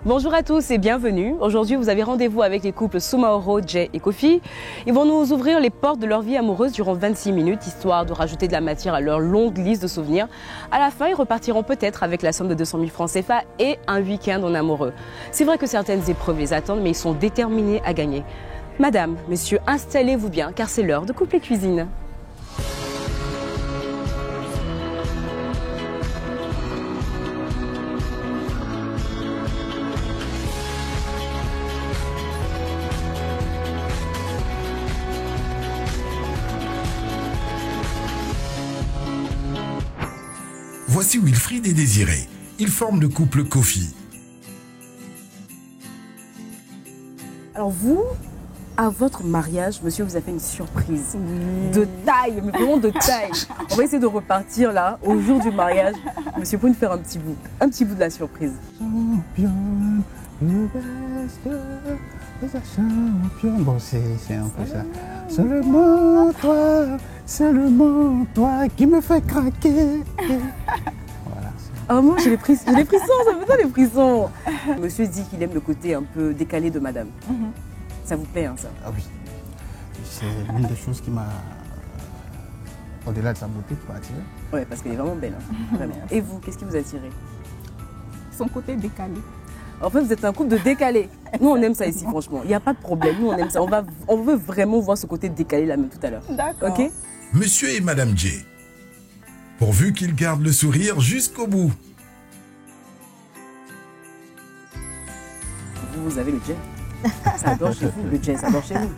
Bonjour à tous et bienvenue. Aujourd'hui, vous avez rendez-vous avec les couples Soumaoro, Jay et Kofi. Ils vont nous ouvrir les portes de leur vie amoureuse durant 26 minutes, histoire de rajouter de la matière à leur longue liste de souvenirs. À la fin, ils repartiront peut-être avec la somme de 200 000 francs CFA et un week-end en amoureux. C'est vrai que certaines épreuves les attendent, mais ils sont déterminés à gagner. Madame, messieurs, installez-vous bien, car c'est l'heure de couple et cuisine. Voici Wilfried et Désiré. Ils forment le couple Kofi. Alors vous, à votre mariage, monsieur vous a fait une surprise de taille, mais vraiment de taille. On va essayer de repartir là, au jour du mariage. Monsieur, pour nous faire un petit bout de la surprise. Championne, le best, champion. Bon, c'est un peu ça. Seulement toi qui me fait craquer. Voilà. Ah moi j'ai les frissons, ça me donne les frissons. Monsieur dit qu'il aime le côté un peu décalé de madame. Ça vous plaît, hein, ça? Ah oui. C'est l'une des choses qui m'a, au-delà de sa beauté, qui m'a attiré. Ouais, parce qu'elle est vraiment belle. Hein. Vraiment. Et vous, qu'est-ce qui vous a attiré? Son côté décalé. En fait, vous êtes un couple de décalés. Nous, on aime ça ici, franchement. Il n'y a pas de problème. Nous, on aime ça. On veut vraiment voir ce côté décalé là même tout à l'heure. D'accord. Ok? Monsieur et Madame Jay. Pourvu qu'ils gardent le sourire jusqu'au bout. Vous avez le jazz. Ça adore chez vous, le jazz adore chez vous.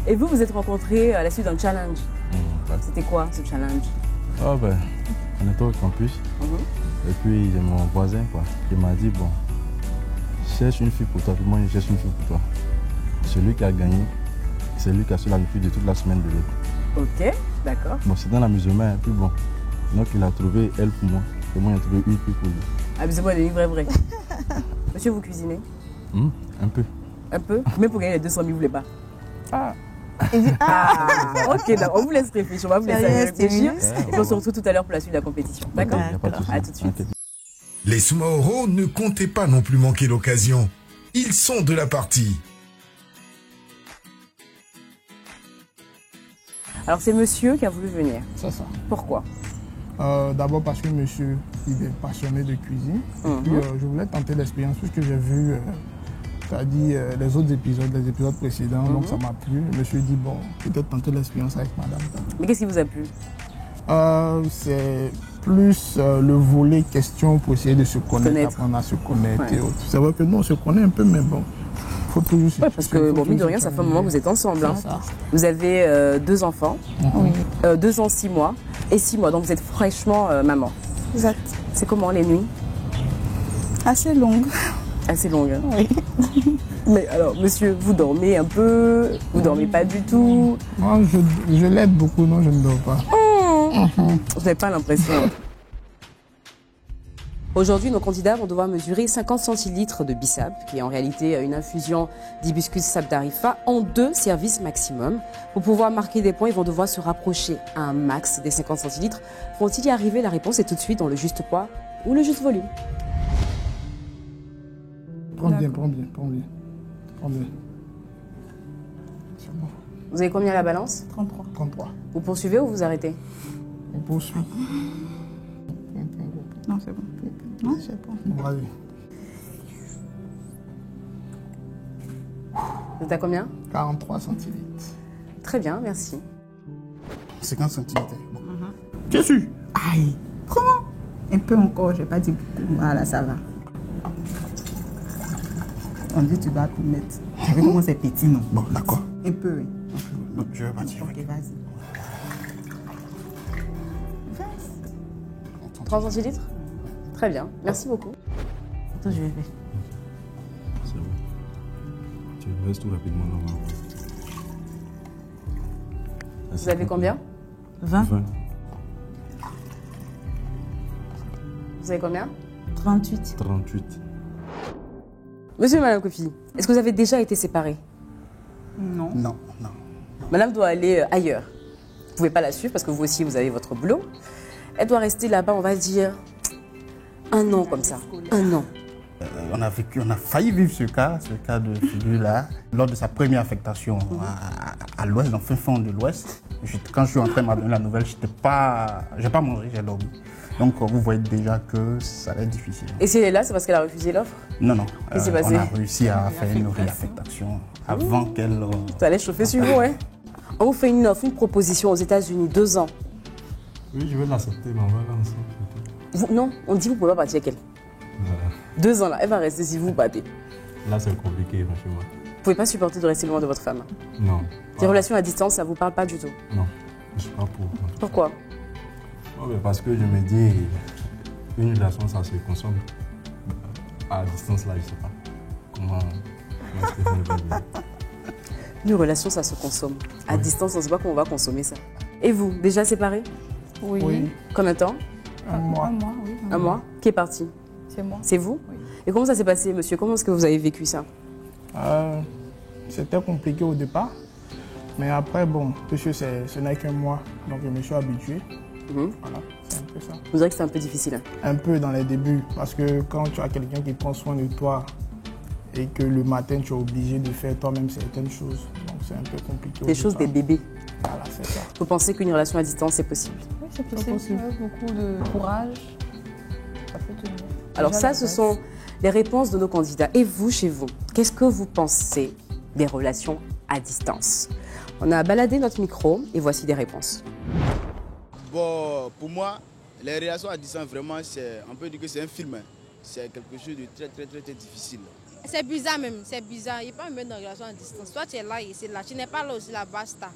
Et vous êtes rencontrés à la suite d'un challenge. C'était quoi ce challenge? Ah ben, on était au campus. Et puis j'ai mon voisin qui m'a dit bon, cherche une fille pour toi, puis moi je cherche une fille pour toi. Celui qui a gagné, c'est lui qui a su la fille de toute la semaine de l'autre. Ok, d'accord. Bon, c'est dans l'amusement, hein, puis bon. Donc il a trouvé elle pour moi, et moi j'ai trouvé une fille pour lui. Amusez-moi, il est vrai. Monsieur, vous cuisinez? Un peu. Un peu? Mais pour gagner les 200 000, vous voulez pas? Ok, d'accord. On vous laisse réfléchir, on va vous laisser réfléchir. Et on se retrouve tout à l'heure pour la suite de la compétition. D'accord? À tout de suite. Okay. Les Soumaoro ne comptaient pas non plus manquer l'occasion. Ils sont de la partie. Alors c'est monsieur qui a voulu venir. C'est ça. Pourquoi? D'abord parce que monsieur, il est passionné de cuisine. Et puis, je voulais tenter l'expérience puisque j'ai vu, les autres épisodes, les épisodes précédents. Donc ça m'a plu. Je me suis dit, bon, peut-être tenter l'expérience avec madame. Mais qu'est-ce qui vous a plu? C'est plus le volet question pour essayer de se connaître, apprendre à se connaître et autres. C'est vrai que nous, on se connaît un peu, mais bon, il faut toujours se... Oui, parce que, bon, mine de rien, ça fait un moment que vous êtes ensemble. Hein. Vous avez 2 enfants, 2 ans, 6 mois, et 6 mois, donc vous êtes fraîchement maman. Exact. C'est comment les nuits? Assez longue. Assez longue. Hein. Oui. Mais alors, monsieur, vous dormez un peu? Vous dormez pas du tout? Moi, je l'aide beaucoup, non, je ne dors pas. Vous n'avez pas l'impression. Aujourd'hui, nos candidats vont devoir mesurer 50 centilitres de bissap, qui est en réalité une infusion d'hibiscus sabdarifa, en 2 services maximum. Pour pouvoir marquer des points, ils vont devoir se rapprocher à un max des 50 centilitres. Vont-ils y arriver? La réponse est tout de suite dans le juste poids ou le juste volume. Prends bien. C'est bon. Vous avez combien à la balance? 33. Vous poursuivez ou vous arrêtez? On poursuit. Non, c'est bon. Non, c'est bon. Bravo. Vous êtes à combien? 43 centilitres. Très bien, merci. 50 centilitres. Bon. Qu'est-ce que... Aïe. Comment? Un peu encore, je n'ai pas dit beaucoup. Voilà, ça va. On dit tu dois tout mettre. Tu vois comment c'est petit, non? Bon, d'accord. Un peu, oui. Donc, je vais partir. Ok, vas-y. 30 centilitres? Très bien, merci beaucoup. Attends, je vais faire. C'est bon. Tu restes tout rapidement normalement. Vous avez combien? 20. 20. Vous avez combien? 38. 38. Monsieur et madame Kofi, est-ce que vous avez déjà été séparés? Non. Non. Madame doit aller ailleurs. Vous ne pouvez pas la suivre parce que vous aussi, vous avez votre boulot. Elle doit rester là-bas, on va dire, 1 an comme ça. 1 an. on a failli vivre ce cas de figure-là, lors de sa première affectation à l'ouest, dans le fin fond de l'ouest. Quand je suis entré, m'a donné la nouvelle, j'ai pas mangé, j'ai dormi. Donc vous voyez déjà que ça va être difficile. Et si elle est là, c'est parce qu'elle a refusé l'offre? Non. Qu'est-ce qui s'est passé? On a réussi à faire une réaffectation avant qu'elle... Ça allait chauffer sur vous, hein? On vous fait une offre, une proposition aux États-Unis, 2 ans. Oui, je vais l'accepter, mais on va là ensemble. Non, on dit que vous ne pouvez pas partir avec elle. Voilà. 2 ans là, elle va rester si vous partez. Là, c'est compliqué, franchement. Vous ne pouvez pas supporter de rester loin de votre femme. Non. Des relations à distance, ça ne vous parle pas du tout? Non, je ne suis pas pour. Pourquoi? Parce que je me dis, une relation, ça se consomme. À distance, là, je ne sais pas. Comment Stéphane va dire. Une relation, ça se consomme. À distance, on ne sait pas comment on va consommer ça. Et vous, déjà séparés? Oui. Combien de temps? Un mois. Un mois, oui. Un mois? Qui est parti? C'est moi. C'est vous? Oui. Et comment ça s'est passé, monsieur? Comment est-ce que vous avez vécu ça? C'était compliqué au départ. Mais après, bon, puisque ce n'est qu'un mois, donc je me suis habitué. Voilà, c'est un peu ça. Vous direz que c'est un peu difficile? Un peu dans les débuts, parce que quand tu as quelqu'un qui prend soin de toi et que le matin tu es obligé de faire toi-même certaines choses, donc c'est un peu compliqué. Des choses des bébés. Voilà, c'est ça. Vous pensez qu'une relation à distance, c'est possible? Oui, c'est possible. Avec beaucoup de courage, ça peut tenir. Alors Déjà, ça, la ce base. sont les réponses de nos candidats. Et vous, chez vous, qu'est-ce que vous pensez des relations à distance? On a baladé notre micro et voici des réponses. Bon, pour moi, les relations à distance, vraiment, on peut dire que c'est un film. Hein. C'est quelque chose de très difficile. C'est bizarre même, c'est bizarre. Il ne peut pas me mettre dans une relation à distance. Toi, tu es là et c'est là. Tu n'es pas là aussi, là, basta.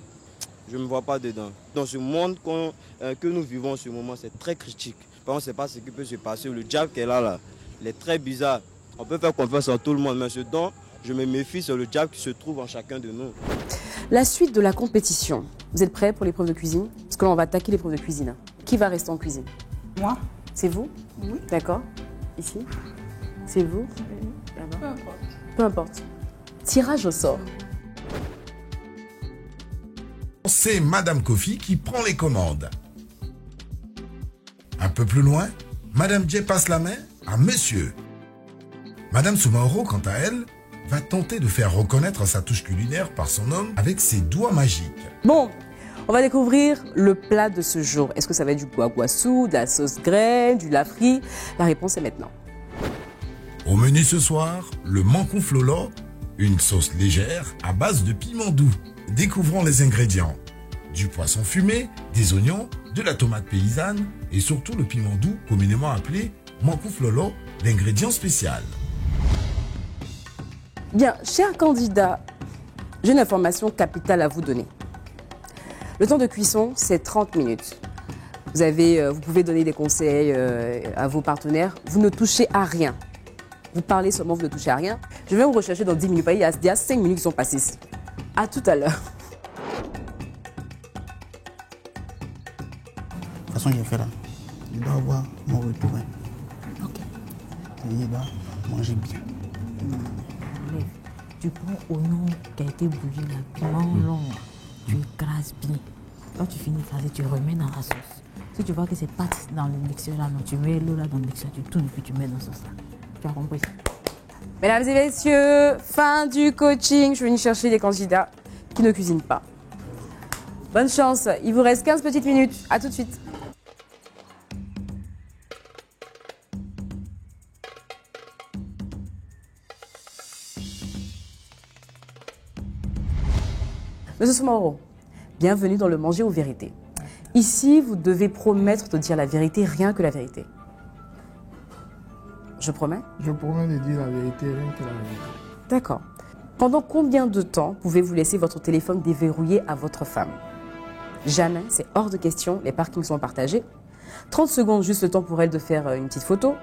Je ne me vois pas dedans. Dans ce monde que nous vivons en ce moment, c'est très critique. On ne sait pas ce qui peut se passer. Le diable qui est là, il est très bizarre. On peut faire confiance à tout le monde, mais ce dont je me méfie, c'est le diable qui se trouve en chacun de nous. La suite de la compétition. Vous êtes prêts pour l'épreuve de cuisine? Parce que là, on va attaquer l'épreuve de cuisine. Qui va rester en cuisine? Moi? C'est vous? Oui. D'accord. Ici? C'est vous? Peu importe. Peu importe. Tirage au sort. C'est Madame Kofi qui prend les commandes. Un peu plus loin, Madame Jay passe la main à Monsieur. Madame Soumaoro, quant à elle, va tenter de faire reconnaître sa touche culinaire par son homme avec ses doigts magiques. Bon, on va découvrir le plat de ce jour. Est-ce que ça va être du guaguassou, de la sauce graine, du lafri? La réponse est maintenant. Au menu ce soir, le mankouflolo, une sauce légère à base de piment doux. Découvrons les ingrédients. Du poisson fumé, des oignons, de la tomate paysanne et surtout le piment doux communément appelé mankouflolo, l'ingrédient spécial. Bien, chers candidats, j'ai une information capitale à vous donner. Le temps de cuisson, c'est 30 minutes. Vous pouvez donner des conseils à vos partenaires. Vous ne touchez à rien. Vous parlez seulement, vous ne touchez à rien. Je vais vous rechercher dans 10 minutes. Il y a 5 minutes qui sont passées ici. À tout à l'heure. De toute façon, j'ai fait là. Je dois avoir mon retour. Hein. Ok. Il doit manger bien. Tu prends oignon qui a été bouilli, là, piment long, tu écrases bien. Quand tu finis d'écraser, tu remets dans la sauce. Si tu vois que c'est pâte dans le mixeur là, non, tu mets l'eau là dans le mixeur, tu tournes puis tu mets dans la sauce là. Tu as compris? Mesdames et messieurs, fin du coaching. Je vais venir chercher des candidats qui ne cuisinent pas. Bonne chance. Il vous reste 15 petites minutes. À tout de suite. Monsieur Soumaoro, bienvenue dans le Manger aux vérités. Ici, vous devez promettre de dire la vérité, rien que la vérité. Je promets? Je promets de dire la vérité, rien que la vérité. D'accord. Pendant combien de temps pouvez-vous laisser votre téléphone déverrouillé à votre femme? Jamais, c'est hors de question, les parkings sont partagés. 30 secondes, juste le temps pour elle de faire une petite photo.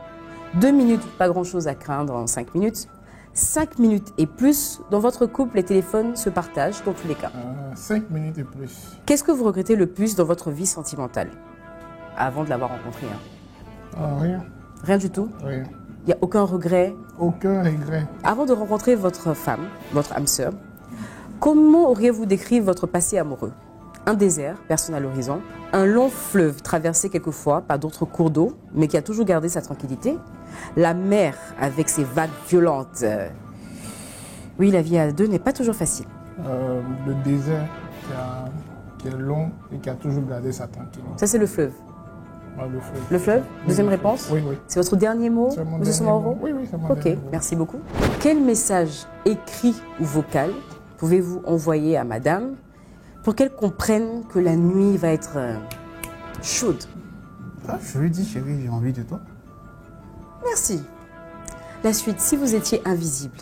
2 minutes, pas grand-chose à craindre en 5 minutes. 5 minutes et plus, dans votre couple, les téléphones se partagent dans tous les cas. 5 minutes et plus. Qu'est-ce que vous regrettez le plus dans votre vie sentimentale? Avant de l'avoir rencontré. Rien. Rien du tout? Rien. Il n'y a aucun regret? Aucun regret. Avant de rencontrer votre femme, votre âme sœur, comment auriez-vous décrit votre passé amoureux? Un désert, personne à l'horizon. Un long fleuve traversé quelquefois par d'autres cours d'eau, mais qui a toujours gardé sa tranquillité. La mer avec ses vagues violentes. Oui, la vie à deux n'est pas toujours facile. Le désert qui est long et qui a toujours gardé sa tranquillité. Ça, c'est le fleuve. Ouais, le fleuve. Le fleuve? Deuxième réponse? Oui, oui. C'est votre dernier mot, C'est mon M. dernier Soumahoro? mot. Oui, oui, c'est mon Ok, dernier mot. merci beaucoup. Quel message écrit ou vocal pouvez-vous envoyer à madame pour qu'elle comprenne que la nuit va être chaude? Ah, je lui dis, chérie, j'ai envie de toi. Merci. La suite, si vous étiez invisible,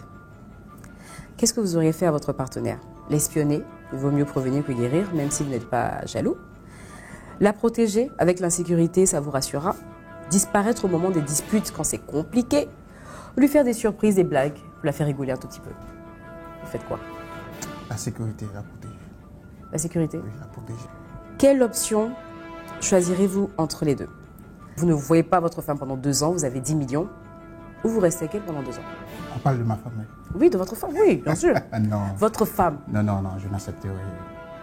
qu'est-ce que vous auriez fait à votre partenaire? L'espionner, il vaut mieux prévenir que guérir, même si vous n'êtes pas jaloux. La protéger, avec l'insécurité, ça vous rassurera. Disparaître au moment des disputes quand c'est compliqué. Ou lui faire des surprises, des blagues, pour la faire rigoler un tout petit peu. Vous faites quoi? La sécurité, la protéger. La sécurité? Oui, la protéger. Quelle option choisirez-vous entre les deux? Vous ne voyez pas votre femme pendant 2 ans, vous avez 10 millions, ou vous restez avec elle pendant 2 ans? On parle de ma femme. Oui. Oui, de votre femme, oui, bien sûr. Non. Votre femme. Non, non, non, je n'accepterai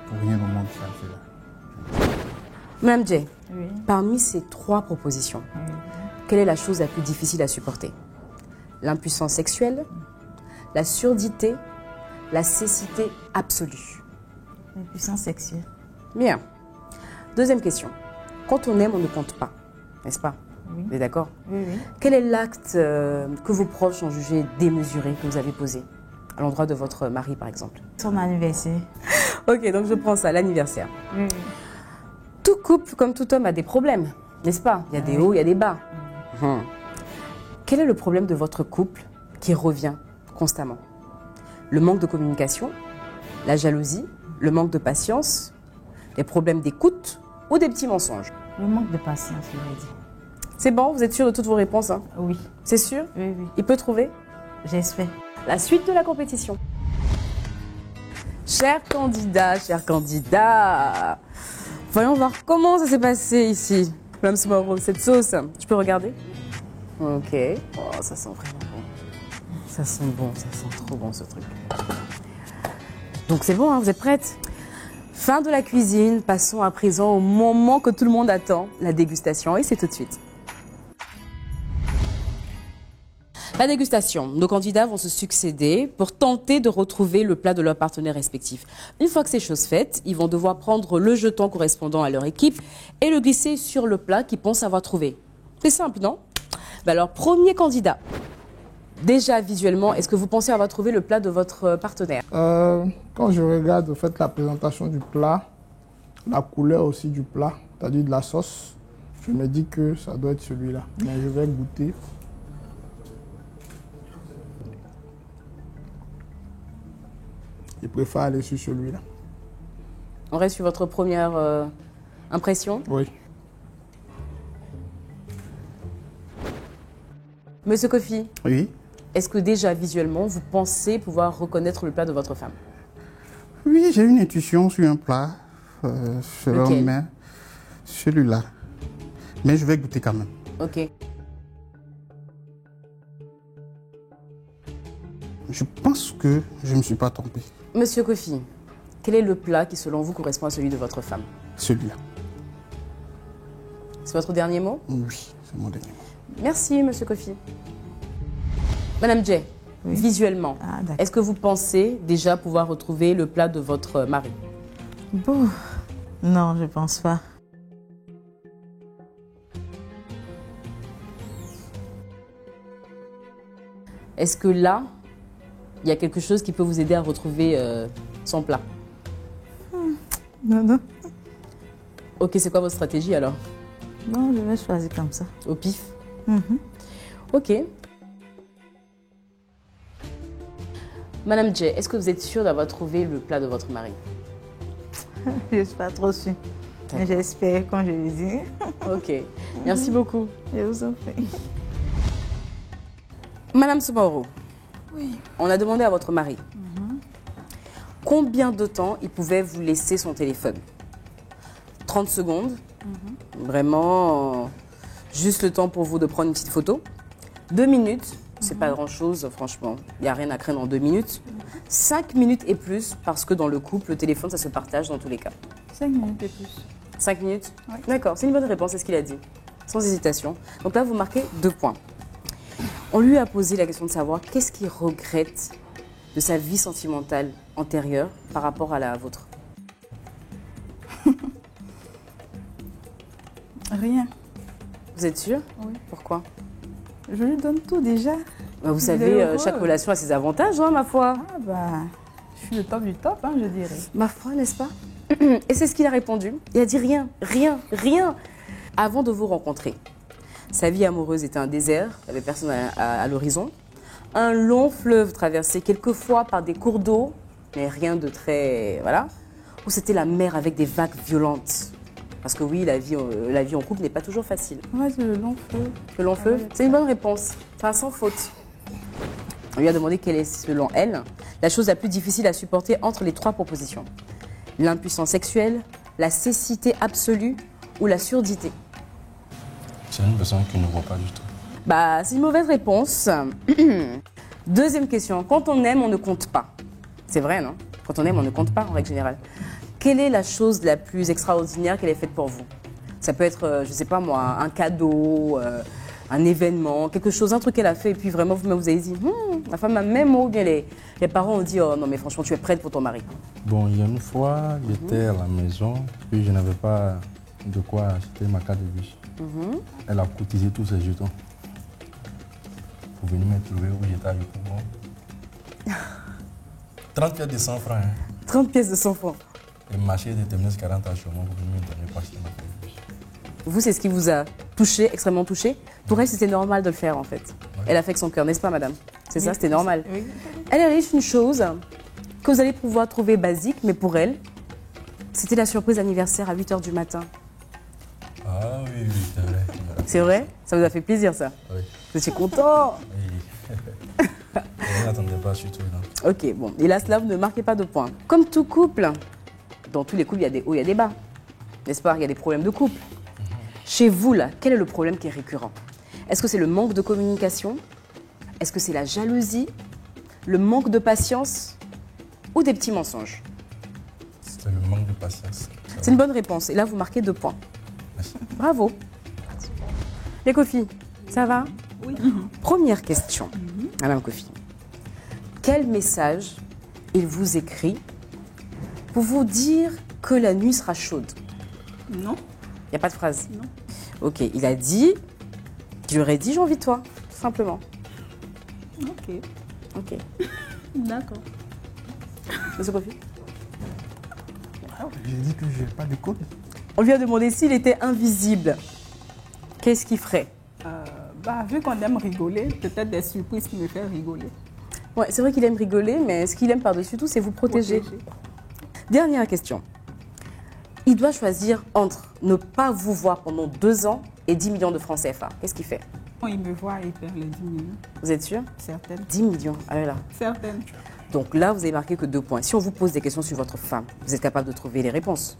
pour rien au monde ça, cela. Madame Jay, Oui. parmi ces 3 propositions, quelle est la chose la plus difficile à supporter? L'impuissance sexuelle, la surdité, la cécité absolue? L'impuissance sexuelle. Bien. Deuxième question. Quand on aime, on ne compte pas, n'est-ce pas? Oui. Vous êtes d'accord? Oui, oui. Quel est l'acte que vos proches ont jugé démesuré, que vous avez posé à l'endroit de votre mari, par exemple? Son anniversaire. Ok, donc je prends ça, l'anniversaire. Oui. Tout couple, comme tout homme, a des problèmes, n'est-ce pas? Il y a des hauts, il y a des bas. Quel est le problème de votre couple qui revient constamment? Le manque de communication, la jalousie, le manque de patience, les problèmes d'écoute ou des petits mensonges? Le manque de patience, je l'ai dit. C'est bon, vous êtes sûr de toutes vos réponses, hein? Oui. C'est sûr? Oui, oui. Il peut trouver? J'espère. La suite de la compétition. Chers candidats, voyons voir comment ça s'est passé ici. Madame Soumahoro, cette sauce, je peux regarder? Ok. Oh, ça sent vraiment bon. Ça sent bon, ça sent trop bon ce truc. Donc c'est bon, hein, vous êtes prêtes? Fin de la cuisine, passons à présent au moment que tout le monde attend, la dégustation. Et c'est tout de suite. La dégustation. Nos candidats vont se succéder pour tenter de retrouver le plat de leur partenaire respectif. Une fois que c'est chose faite, ils vont devoir prendre le jeton correspondant à leur équipe et le glisser sur le plat qu'ils pensent avoir trouvé. C'est simple, non? Alors, premier candidat. Déjà, visuellement, est-ce que vous pensez avoir trouvé le plat de votre partenaire? Quand je regarde en fait, la présentation du plat, la couleur aussi du plat, c'est-à-dire de la sauce, je me dis que ça doit être celui-là. Mais je vais goûter. Je préfère aller sur celui-là. On reste sur votre première impression? Oui. Monsieur Kofi, Oui. est-ce que déjà, visuellement, vous pensez pouvoir reconnaître le plat de votre femme? Oui, j'ai une intuition sur un plat. Selon Lequel? moi, celui-là. Mais je vais goûter quand même. Ok. Je pense que je ne me suis pas trompé. Monsieur Kofi, quel est le plat qui, selon vous, correspond à celui de votre femme? Celui-là. C'est votre dernier mot? Oui, c'est mon dernier mot. Merci, Monsieur Kofi. Madame Jay, Oui. visuellement, Ah, d'accord. est-ce que vous pensez déjà pouvoir retrouver le plat de votre mari? Bon. Non, je pense pas. Est-ce que là, il y a quelque chose qui peut vous aider à retrouver son plat? Non, non. Ok, c'est quoi votre stratégie alors? Non, je vais choisir comme ça. Au pif? Mhm. Ok. Madame Jay, est-ce que vous êtes sûre d'avoir trouvé le plat de votre mari? Je ne suis pas trop sûre. Mais j'espère quand je le dis. Ok. Merci beaucoup. Je vous en prie. Madame Soumahoro, Oui. on a demandé à votre mari combien de temps il pouvait vous laisser son téléphone. 30 secondes, vraiment juste le temps pour vous de prendre une petite photo. 2 minutes, c'est pas grand-chose, franchement, il n'y a rien à craindre en 2 minutes. 5 minutes et plus, parce que dans le couple, le téléphone, ça se partage dans tous les cas. 5 minutes et plus. 5 minutes? Oui. D'accord, c'est une bonne réponse, c'est ce qu'il a dit, sans hésitation. Donc là, vous marquez 2 points. On lui a posé la question de savoir qu'est-ce qu'il regrette de sa vie sentimentale antérieure par rapport à la vôtre. Rien. Vous êtes sûr? Oui. Pourquoi? Je lui donne tout déjà. Bah, vous Il est savez, heureux. chaque relation a ses avantages, hein, ma foi. Ah bah, je suis le top du top, hein, je dirais. Ma foi, n'est-ce pas? Et c'est ce qu'il a répondu. Il a dit rien, rien, rien. Avant de vous rencontrer, sa vie amoureuse était un désert, il n'y avait personne à l'horizon. Un long fleuve traversé quelquefois par des cours d'eau, mais rien de très... Voilà. Ou c'était la mer avec des vagues violentes. Parce que oui, la vie en couple n'est pas toujours facile. Ouais, c'est le long feu. Le long fleuve, c'est une bonne réponse. Enfin, sans faute. On lui a demandé quelle est, selon elle, la chose la plus difficile à supporter entre les trois propositions. L'impuissance sexuelle, la cécité absolue ou la surdité. C'est une personne qui ne voit pas du tout. Bah, c'est une mauvaise réponse. Deuxième question. Quand on aime, on ne compte pas. C'est vrai, non? Quand on aime, on ne compte pas, en règle générale. Quelle est la chose la plus extraordinaire qu'elle ait faite pour vous? Ça peut être, je ne sais pas moi, un cadeau, un événement, quelque chose, un truc qu'elle a fait, et puis vraiment, vous avez dit, la femme a même, ou bien les parents ont dit, oh non, mais franchement, tu es prête pour ton mari. Bon, il y a une fois, j'étais à la maison, puis je n'avais pas de quoi acheter ma carte de bus. Elle a cotisé tous ses jetons pour venir me trouver où j'étais à Yopougon. 30 pièces de 100 francs. Hein. 30 pièces de 100 francs. Et marché de terminus 40 à Chaumont pour venir me donner passer ma carte de bus. Vous, c'est ce qui vous a touché, extrêmement touché. Pour elle, c'était normal de le faire, en fait. Ouais. Elle a fait avec son cœur, n'est-ce pas, madame? C'est ça, c'était normal. Oui. Elle a riche une chose que vous allez pouvoir trouver basique, mais pour elle, c'était la surprise anniversaire à 8h du matin. Ah oui, oui, c'est vrai. C'est vrai? Ça vous a fait plaisir, ça? Oui. Vous étiez content? Oui. Je n'attendais pas surtout, non. Ok, bon. Et là, cela, vous ne marquez pas de points. Comme tout couple, dans tous les couples, il y a des hauts, il y a des bas. N'est-ce pas? Il y a des problèmes de couple. Chez vous, là, quel est le problème qui est récurrent? Est-ce que c'est le manque de communication? Est-ce que c'est la jalousie? Le manque de patience? Ou des petits mensonges? C'est le manque de patience. C'est une bonne réponse. Et là, vous marquez 2 points. Merci. Bravo. Les Kofi, ça va? Oui. Première question, Madame Kofi. Quel message il vous écrit pour vous dire que la nuit sera chaude? Non. Il n'y a pas de phrase? Non. Ok, il a dit, je lui aurais dit j'ai envie de toi, tout simplement. Ok. Ok. D'accord. Monsieur Kofi? J'ai dit que je n'ai pas de couple. On lui a demandé s'il était invisible. Qu'est-ce qu'il ferait? Bah, vu qu'on aime rigoler, peut-être des surprises qui me font rigoler. Ouais, c'est vrai qu'il aime rigoler, mais ce qu'il aime par-dessus tout, c'est vous protéger. Dernière question. Il doit choisir entre ne pas vous voir pendant 2 ans et 10 millions de francs CFA. Qu'est-ce qu'il fait? Il me voit et perd les 10 millions. Vous êtes sûr? Certaines. 10 millions, allez là. Certaines. Donc là, vous avez marqué que 2 points. Si on vous pose des questions sur votre femme, vous êtes capable de trouver les réponses?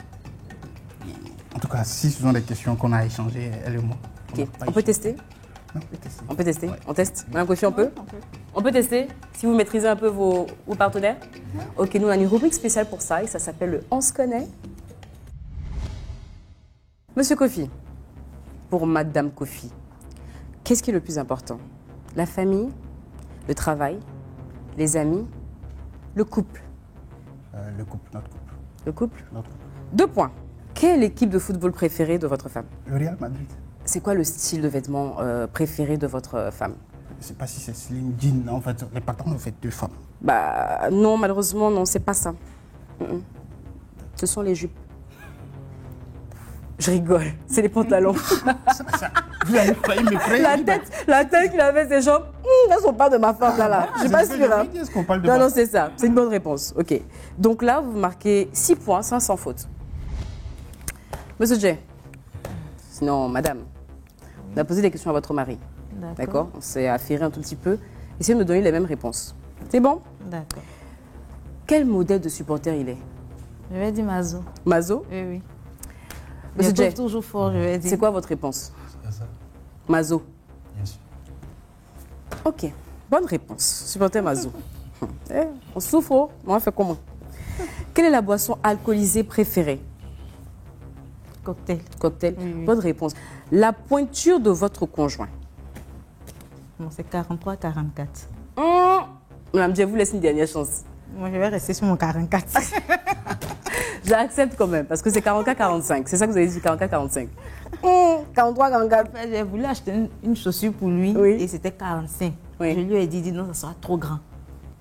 En tout cas, si ce sont des questions qu'on a échangées, elle et moi. Ok, on peut tester? Non, on peut tester. On peut tester? Ouais. On teste? Madame Kofi, on peut? On peut tester? Si vous maîtrisez un peu vos partenaires? Ok, nous on a une rubrique spéciale pour ça et ça s'appelle le On se connaît. Monsieur Kofi, pour Madame Kofi, qu'est-ce qui est le plus important? La famille, le travail, les amis, le couple? Le couple, notre couple. Le couple? Notre couple. 2 points. Quelle équipe de football préférée de votre femme? Le Real Madrid. C'est quoi le style de vêtements préféré de votre femme? Je ne sais pas si c'est slim, jean. En fait, les patrons ont fait 2 femmes. Bah non, malheureusement, non, c'est pas ça. Ce sont les jupes. Je rigole, c'est les pantalons. Vous avez failli me prendre. La tête qu'il avait, ses jambes, elles ne sont pas de ma femme, là. Je suis pas sûre. Hein. Non, c'est ça. C'est une bonne réponse. OK. Donc là, vous marquez 6 points, sans faute. Monsieur Jay, sinon, madame, on a posé des questions à votre mari. D'accord? On s'est affairé un tout petit peu. Essayez de me donner les mêmes réponses. C'est bon? D'accord. Quel modèle de supporter il est? Je vais dire Mazo. Mazo? Oui, oui. Monsieur Jay, toujours fort, je vais dire. c'est quoi votre réponse? C'est ça. Mazo. Bien sûr. Ok, bonne réponse. Supporter Mazo. On souffre, oh. On fait comment? Quelle est la boisson alcoolisée préférée? Cocktail. Cocktail. Oui. Bonne réponse. La pointure de votre conjoint? Non, c'est 43-44. Madame, je vous laisse une dernière chance. Moi, je vais rester sur mon 44. J'accepte quand même, parce que c'est 44-45. C'est ça que vous avez dit, 44-45. 43-44. J'ai voulu acheter une chaussure pour lui et c'était 45. Oui. Je lui ai dit non, ça sera trop grand.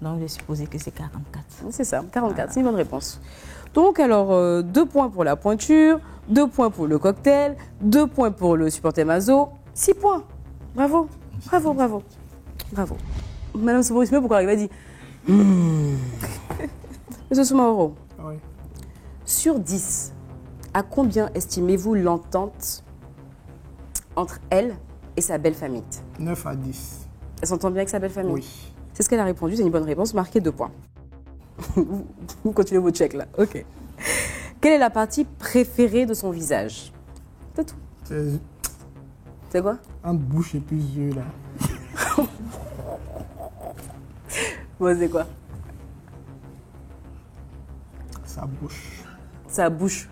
Donc, j'ai supposé que c'est 44. C'est ça, 44, c'est une bonne réponse. Donc, alors, 2 points pour la pointure, 2 points pour le cocktail, 2 points pour le supporter Mazo, 6 points. Bravo, bravo, bravo, bravo. Madame Soumaoro, pourquoi elle va dire Monsieur Soumaoro, Oui. sur 10, à combien estimez-vous l'entente entre elle et sa belle famille? 9 à 10. Elle s'entend bien avec sa belle famille? Oui. C'est ce qu'elle a répondu, c'est une bonne réponse, marquez 2 points. Vous continuez vos checks là, ok. Quelle est la partie préférée de son visage? C'est tout. C'est quoi? Entre bouche et puis yeux là. Moi, c'est quoi? Sa bouche. Sa bouche.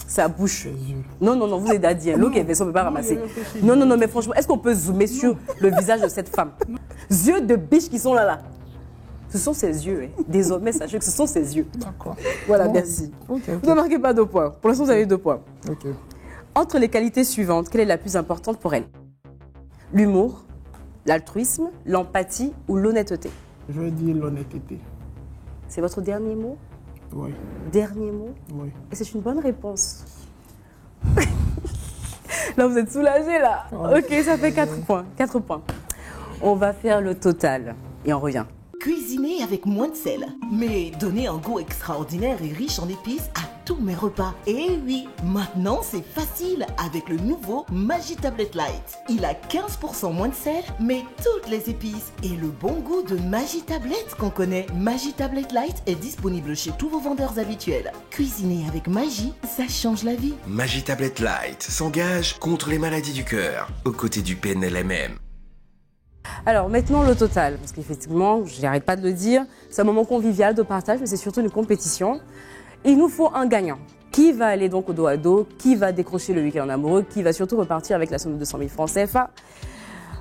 Sa bouche. Ses yeux. Non, non, non, vous êtes daddy. L'eau qui est vaisseau ne peut pas ramasser. Non, non, non, mais franchement, est-ce qu'on peut zoomer sur le visage de cette femme? Yeux de biche qui sont là, là. Ce sont ses yeux. Hein. Désormais, sachez que ce sont ses yeux. D'accord. Voilà, Bon. merci. Ok. Vous ne marquez pas 2 points. Pour l'instant, vous avez 2 points. Ok. Entre les qualités suivantes, quelle est la plus importante pour elle? L'humour, l'altruisme, l'empathie ou l'honnêteté? Je vais dire l'honnêteté. C'est votre dernier mot? Oui. Dernier mot? Oui. Et c'est une bonne réponse. Là, vous êtes soulagé là. Ok, ça fait 4 points. 4 points. On va faire le total et on revient. Cuisiner avec moins de sel, mais donner un goût extraordinaire et riche en épices à tous mes repas. Et oui, maintenant c'est facile avec le nouveau Maggi Tablet Light. Il a 15% moins de sel, mais toutes les épices et le bon goût de Maggi Tablet qu'on connaît. Maggi Tablet Light est disponible chez tous vos vendeurs habituels. Cuisiner avec Maggi, ça change la vie. Maggi Tablet Light s'engage contre les maladies du cœur, aux côtés du PNLMM. Alors maintenant le total, parce qu'effectivement, je n'arrête pas de le dire, c'est un moment convivial de partage, mais c'est surtout une compétition. Il nous faut un gagnant. Qui va aller donc au dos à dos? Qui va décrocher le week-end en amoureux? Qui va surtout repartir avec la somme de 200 000 francs CFA?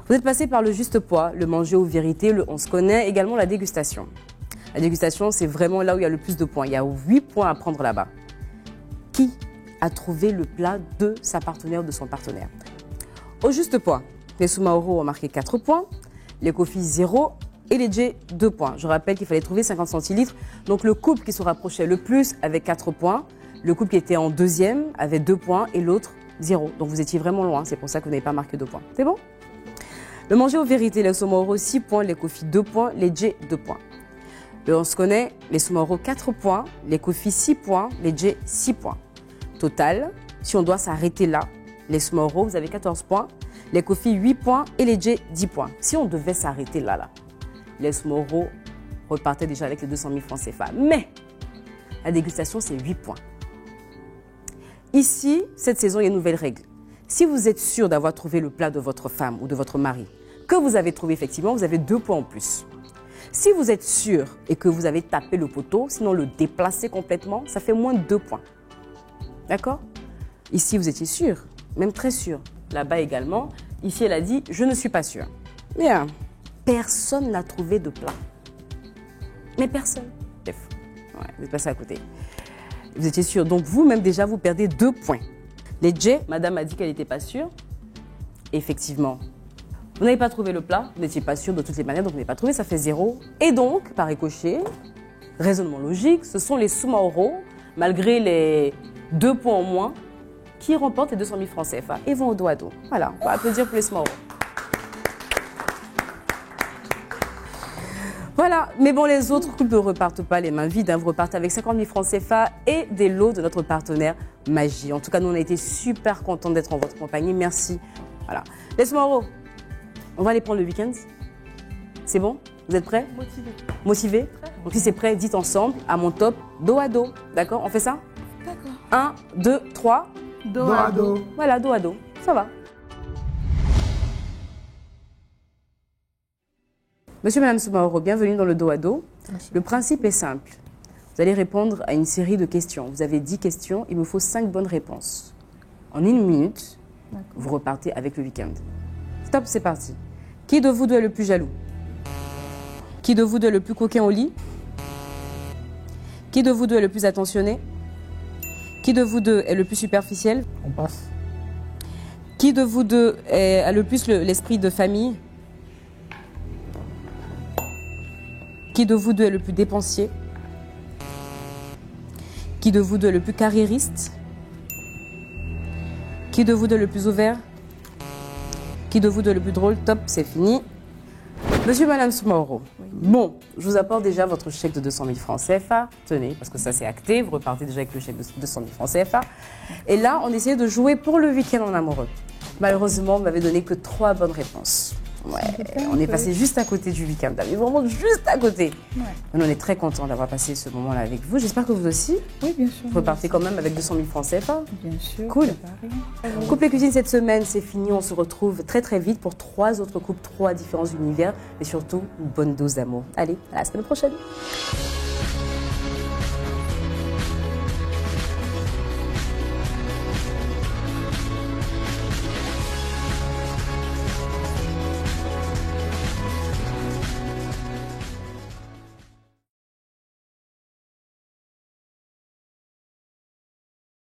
Vous êtes passé par le juste poids, le manger aux vérités, le on se connaît, également la dégustation. La dégustation, c'est vraiment là où il y a le plus de points. Il y a 8 points à prendre là-bas. Qui a trouvé le plat de sa partenaire ou de son partenaire? Au juste poids, les Soumaoro ont marqué 4 points, les Kofi 0 et les J 2 points. Je rappelle qu'il fallait trouver 50 centilitres. Donc le couple qui se rapprochait le plus avait 4 points, le couple qui était en deuxième avait 2 points et l'autre 0. Donc vous étiez vraiment loin, c'est pour ça que vous n'avez pas marqué 2 points. C'est bon? Le manger aux vérités, les Soumaoro 6 points, les Kofi 2 points, les J 2 points. Le on se connaît, les Soumaoro 4 points, les Kofi 6 points, les J 6 points. Total, si on doit s'arrêter là, les Soumaoro, vous avez 14 points, les Kofi 8 points et les J 10 points. Si on devait s'arrêter là, les Soumaoro repartaient déjà avec les 200 000 francs CFA. Mais la dégustation, c'est 8 points. Ici, cette saison, il y a une nouvelle règle. Si vous êtes sûr d'avoir trouvé le plat de votre femme ou de votre mari, que vous avez trouvé effectivement, vous avez 2 points en plus. Si vous êtes sûr et que vous avez tapé le poteau, sinon le déplacer complètement, ça fait moins de 2 points. D'accord? Ici, vous étiez sûr, même très sûr. Là-bas également, ici, elle a dit « je ne suis pas sûre ». Bien, personne n'a trouvé de plat. Mais personne. Bref, ouais, vous êtes passé à côté. Vous étiez sûr. Donc vous-même déjà, vous perdez 2 points. Les J, madame a dit qu'elle n'était pas sûre. Effectivement, vous n'avez pas trouvé le plat, vous n'étiez pas sûr de toutes les manières, donc vous n'avez pas trouvé, ça fait 0. Et donc, par ricochet, raisonnement logique, ce sont les Soumaoro, malgré les 2 points en moins, qui remportent les 200 000 francs CFA et vont au dos à dos. Voilà, on va applaudir pour les Soumaoro. Voilà, mais bon, les autres couples ne repartent pas les mains vides, hein. Vous repartez avec 50 000 francs CFA et des lots de notre partenaire Maggi. En tout cas, nous, on a été super contents d'être en votre compagnie. Merci. Voilà. Les Soumaoro, on va aller prendre le week-end. C'est bon? Vous êtes prêts? Motivé. Motivés? Donc si c'est prêt, dites ensemble, à mon top, dos à dos. D'accord? On fait ça? D'accord. 1, 2, 3. Dos à dos. Voilà, dos à dos. Ça va. Monsieur et Madame Soumaoro, bienvenue dans le dos à dos. Merci. Le principe est simple. Vous allez répondre à une série de questions. Vous avez 10 questions, il me faut 5 bonnes réponses. En 1 minute, vous repartez avec le week-end. Stop, c'est parti. Qui de vous deux est le plus jaloux? Qui de vous deux est le plus coquin au lit? Qui de vous deux est le plus attentionné? Qui de vous deux est le plus superficiel? On passe. Qui de vous deux a le plus l'esprit de famille? Qui de vous deux est le plus dépensier? Qui de vous deux est le plus carriériste? Qui de vous deux est le plus ouvert? Qui de vous deux est le plus drôle? Top, c'est fini. Monsieur, Madame Soumaoro, bon, je vous apporte déjà votre chèque de 200 000 francs CFA. Tenez, parce que ça c'est acté, vous repartez déjà avec le chèque de 200 000 francs CFA. Et là, on essayait de jouer pour le week-end en amoureux. Malheureusement, vous m'avez donné que 3 bonnes réponses. Ouais, on est passé juste à côté du week-end, mais vraiment juste à côté. Ouais. On est très content d'avoir passé ce moment-là avec vous. J'espère que vous aussi. Oui, bien sûr. Vous repartez quand même avec 200 000 francs CFA. Bien sûr. Cool. Coupe et cuisine cette semaine, c'est fini. On se retrouve très très vite pour 3 autres couples, 3 différents univers, mais surtout une bonne dose d'amour. Allez, à la semaine prochaine.